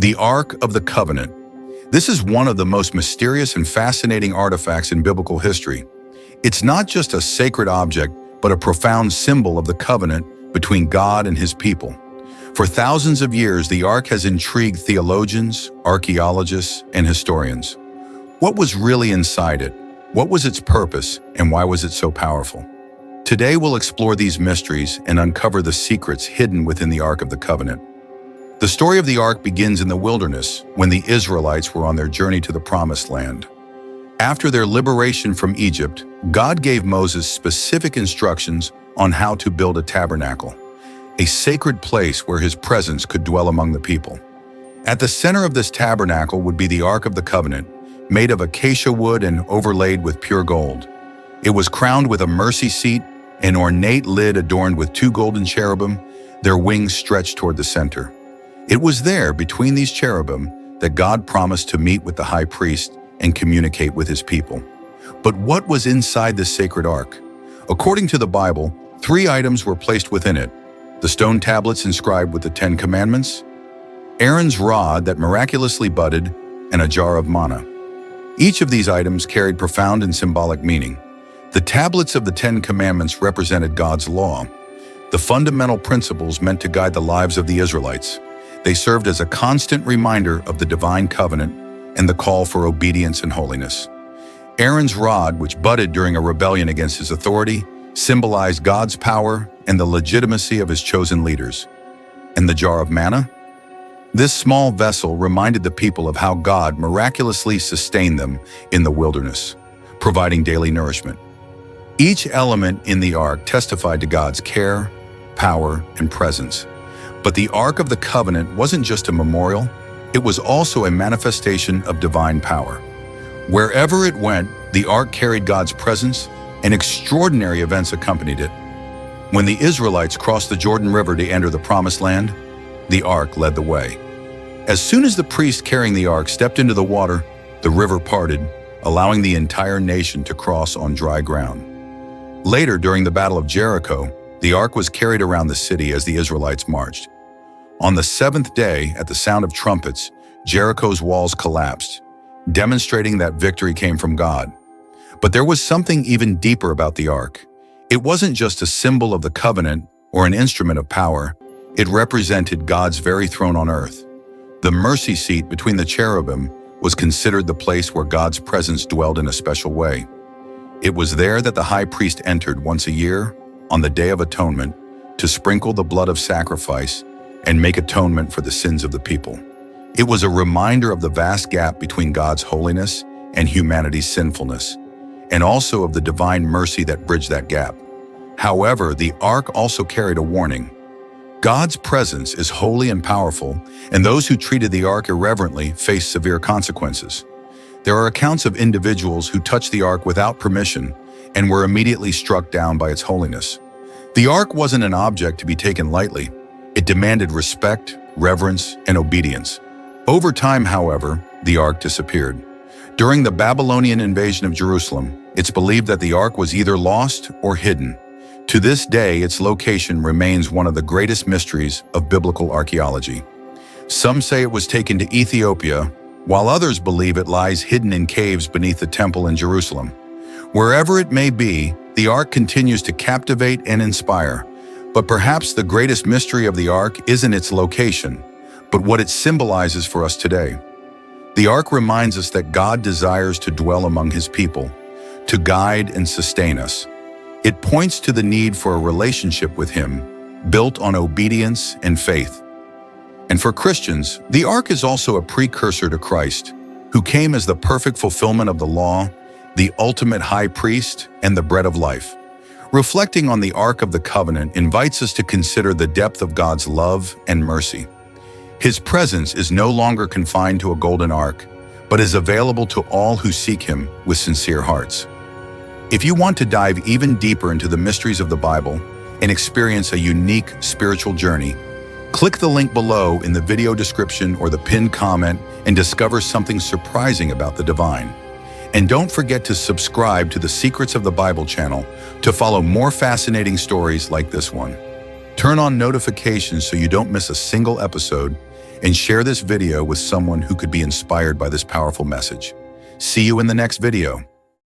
The Ark of the Covenant. This is one of the most mysterious and fascinating artifacts in biblical history. It's not just a sacred object, but a profound symbol of the covenant between God and his people. For thousands of years, the Ark has intrigued theologians, archaeologists, and historians. What was really inside it? What was its purpose, and why was it so powerful? Today we'll explore these mysteries and uncover the secrets hidden within the Ark of the Covenant. The story of the Ark begins in the wilderness when the Israelites were on their journey to the Promised Land. After their liberation from Egypt, God gave Moses specific instructions on how to build a tabernacle, a sacred place where his presence could dwell among the people. At the center of this tabernacle would be the Ark of the Covenant, made of acacia wood and overlaid with pure gold. It was crowned with a mercy seat, an ornate lid adorned with two golden cherubim, their wings stretched toward the center. It was there, between these cherubim, that God promised to meet with the high priest and communicate with his people. But what was inside this sacred ark? According to the Bible, 3 items were placed within it: the stone tablets inscribed with the 10 Commandments, Aaron's rod that miraculously budded, and a jar of manna. Each of these items carried profound and symbolic meaning. The tablets of the 10 Commandments represented God's law, the fundamental principles meant to guide the lives of the Israelites. They served as a constant reminder of the divine covenant and the call for obedience and holiness. Aaron's rod, which budded during a rebellion against his authority, symbolized God's power and the legitimacy of his chosen leaders. And the jar of manna? This small vessel reminded the people of how God miraculously sustained them in the wilderness, providing daily nourishment. Each element in the ark testified to God's care, power, and presence. But the Ark of the Covenant wasn't just a memorial, it was also a manifestation of divine power. Wherever it went, the ark carried God's presence, and extraordinary events accompanied it. When the Israelites crossed the Jordan River to enter the Promised Land, the ark led the way. As soon as the priest carrying the ark stepped into the water, the river parted, allowing the entire nation to cross on dry ground. Later, during the Battle of Jericho, the ark was carried around the city as the Israelites marched. On the 7th day, at the sound of trumpets, Jericho's walls collapsed, demonstrating that victory came from God. But there was something even deeper about the ark. It wasn't just a symbol of the covenant or an instrument of power. It represented God's very throne on earth. The mercy seat between the cherubim was considered the place where God's presence dwelled in a special way. It was there that the high priest entered once a year, on the Day of Atonement, to sprinkle the blood of sacrifice and make atonement for the sins of the people. It was a reminder of the vast gap between God's holiness and humanity's sinfulness, and also of the divine mercy that bridged that gap. However, the ark also carried a warning. God's presence is holy and powerful, and those who treated the ark irreverently faced severe consequences. There are accounts of individuals who touched the ark without permission and were immediately struck down by its holiness. The ark wasn't an object to be taken lightly. It demanded respect, reverence, and obedience. Over time, however, the ark disappeared. During the Babylonian invasion of Jerusalem, it's believed that the ark was either lost or hidden. To this day, its location remains one of the greatest mysteries of biblical archaeology. Some say it was taken to Ethiopia, while others believe it lies hidden in caves beneath the temple in Jerusalem. Wherever it may be, the ark continues to captivate and inspire. But perhaps the greatest mystery of the ark isn't its location, but what it symbolizes for us today. The ark reminds us that God desires to dwell among his people, to guide and sustain us. It points to the need for a relationship with him, built on obedience and faith. And for Christians, the ark is also a precursor to Christ, who came as the perfect fulfillment of the law, the ultimate high priest, and the bread of life. Reflecting on the Ark of the Covenant invites us to consider the depth of God's love and mercy. His presence is no longer confined to a golden ark, but is available to all who seek him with sincere hearts. If you want to dive even deeper into the mysteries of the Bible and experience a unique spiritual journey, click the link below in the video description or the pinned comment and discover something surprising about the divine. And don't forget to subscribe to the Secrets of the Bible channel to follow more fascinating stories like this one. Turn on notifications so you don't miss a single episode, and share this video with someone who could be inspired by this powerful message. See you in the next video.